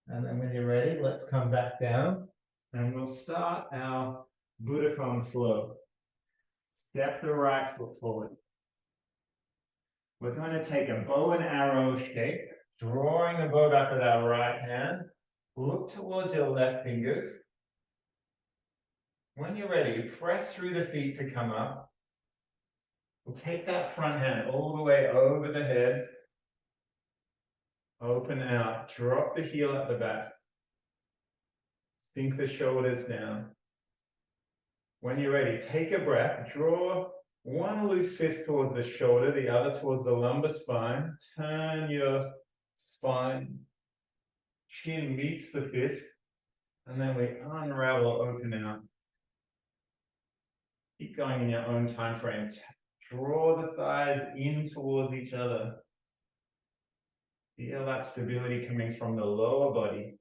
And then when you're ready, let's come back down and we'll start our Budokon flow. Step the right foot forward. We're going to take a bow and arrow shape, drawing the bow back with our right hand. Look towards your left fingers. When you're ready, press through the feet to come up. We'll take that front hand all the way over the head. Open out, drop the heel at the back. Sink the shoulders down. When you're ready, take a breath. Draw one loose fist towards the shoulder, the other towards the lumbar spine. Turn your spine. Chin meets the fist. And then we unravel, open out. Keep going in your own time frame. Draw the thighs in towards each other. Feel that stability coming from the lower body.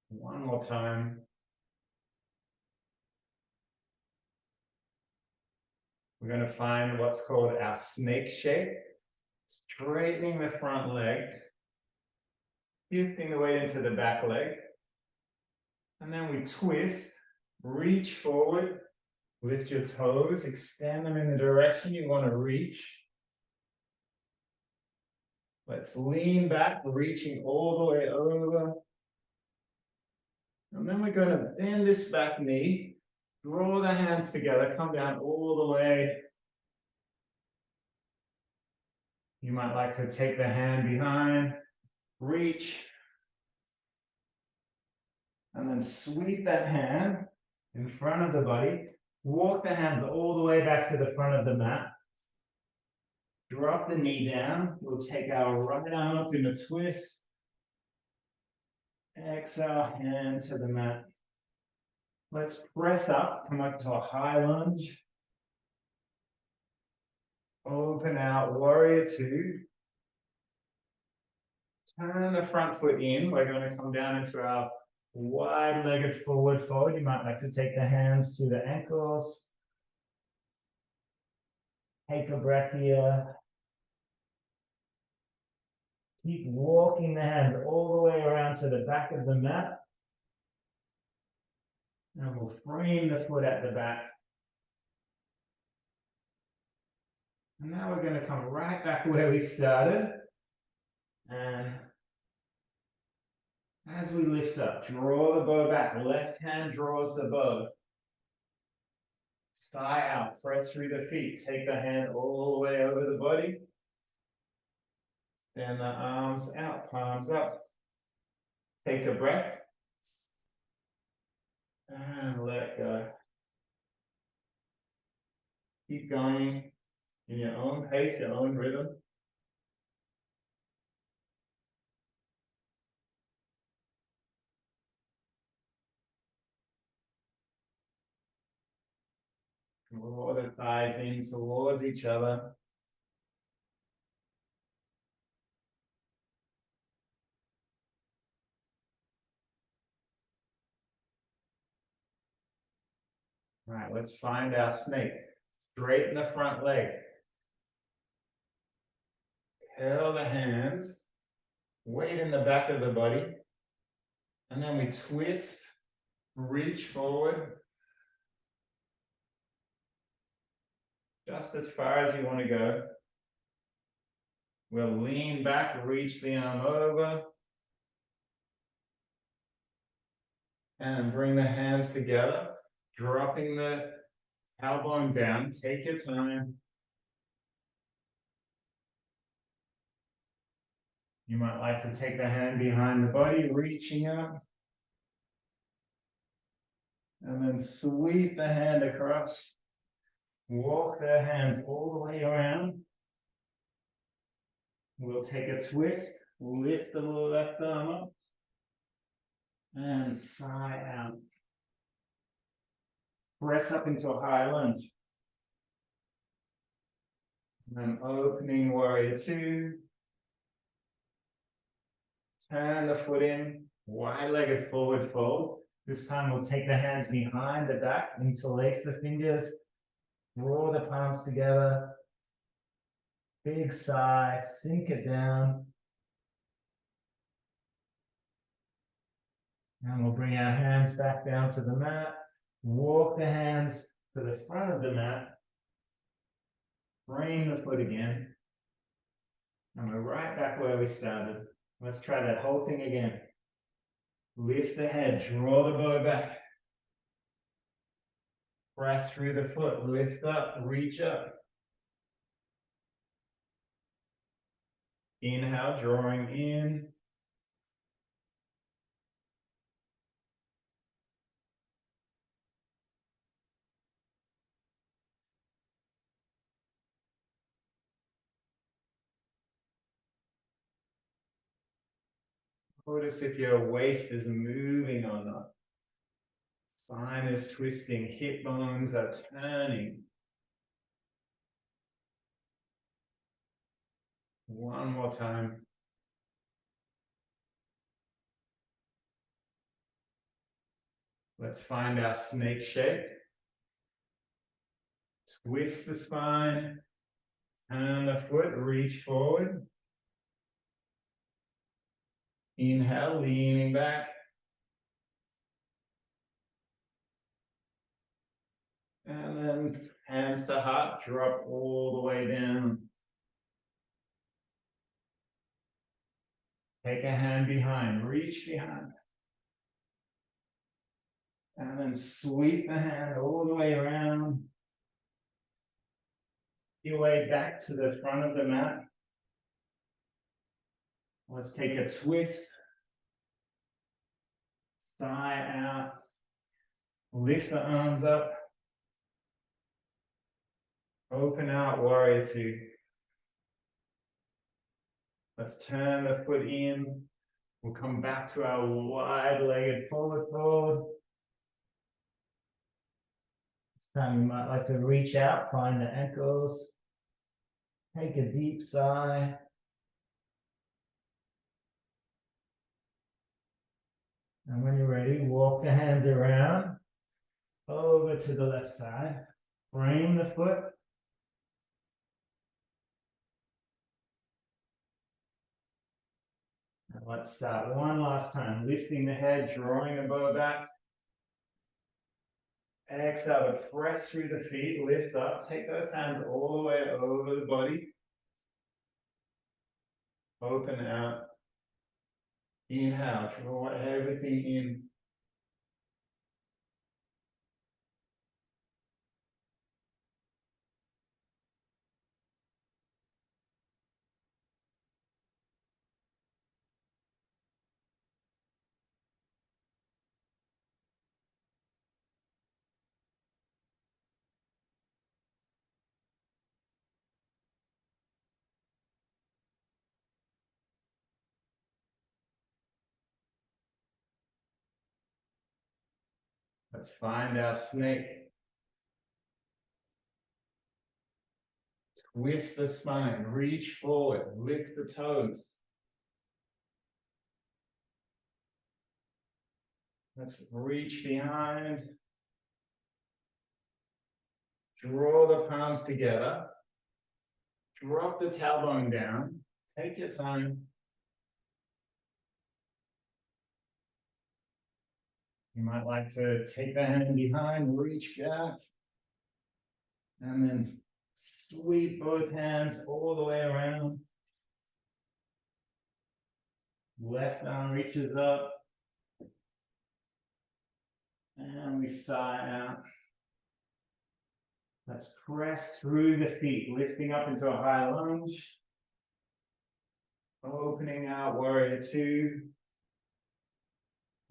One more time. We're going to find what's called our snake shape. Straightening the front leg. Shifting the weight into the back leg. And then we twist. Reach forward. Lift your toes. Extend them in the direction you want to reach. Let's lean back, reaching all the way over. And then we're going to bend this back knee. Draw the hands together, come down all the way. You might like to take the hand behind, reach, and then sweep that hand in front of the body. Walk the hands all the way back to the front of the mat. Drop the knee down. We'll take our right arm up in a twist. Exhale, hand to the mat. Let's press up, come up to a high lunge. Open out, warrior two. Turn the front foot in. We're going to come down into our wide-legged forward fold. You might like to take the hands to the ankles. Take a breath here. Keep walking the hand all the way around to the back of the mat. And we'll frame the foot at the back. And now we're going to come right back where we started. And as we lift up, draw the bow back. Left hand draws the bow. Sigh out, press through the feet. Take the hand all the way over the body. Then the arms out, palms up. Take a breath. And let go. Keep going in your own pace, your own rhythm. Draw the thighs in towards each other. All right, let's find our snake. Straighten the front leg. Curl the hands. Weight in the back of the body. And then we twist, reach forward. Just as far as you want to go. We'll lean back, reach the arm over. And bring the hands together. Dropping the tailbone down. Take your time. You might like to take the hand behind the body, reaching up. And then sweep the hand across. Walk the hands all the way around. We'll take a twist. Lift the left arm up. And sigh out. Press up into a high lunge. And opening warrior two. Turn the foot in. Wide-legged forward fold. This time we'll take the hands behind the back, interlace the fingers, draw the palms together. Big sigh, sink it down. And we'll bring our hands back down to the mat. Walk the hands to the front of the mat. Frame the foot again. And we're right back where we started. Let's try that whole thing again. Lift the head, draw the bow back. Press through the foot, lift up, reach up. Inhale, drawing in. Notice if your waist is moving or not. Spine is twisting, hip bones are turning. One more time. Let's find our snake shape. Twist the spine. Turn the foot, reach forward. Inhale, leaning back. And then hands to heart, drop all the way down. Take a hand behind, reach behind. And then sweep the hand all the way around. Your way back to the front of the mat. Let's take a twist. Sigh out. Lift the arms up. Open out, warrior two. Let's turn the foot in. We'll come back to our wide-legged forward fold. This time you might like to reach out, find the ankles. Take a deep sigh. And when you're ready, walk the hands around, over to the left side. Frame the foot. And let's start one last time. Lifting the head, drawing the bow back. Exhale to press through the feet, lift up. Take those hands all the way over the body. Open out. Inhale, draw everything in. Let's find our snake. Twist the spine, reach forward, lift the toes. Let's reach behind. Draw the palms together. Drop the tailbone down. Take your time. You might like to take the hand behind, reach back. And then sweep both hands all the way around. Left arm reaches up. And we sigh out. Let's press through the feet, lifting up into a high lunge. Opening out, warrior two.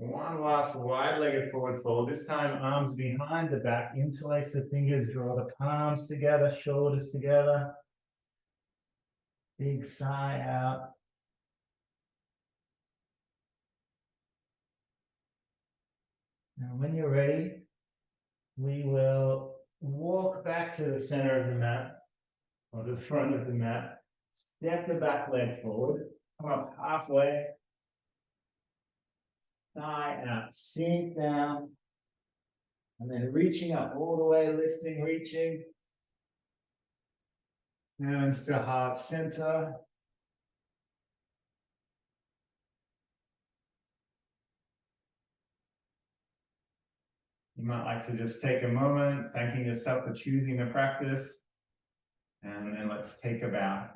One last wide-legged forward fold. This time, arms behind the back. Interlace the fingers, draw the palms together, shoulders together. Big sigh out. And when you're ready, we will walk back to the center of the mat, or the front of the mat. Step the back leg forward. Come up halfway. thigh out, sink down. And then reaching up all the way, lifting, reaching. Hands to heart center. You might like to just take a moment, thanking yourself for choosing the practice. And then let's take a bow.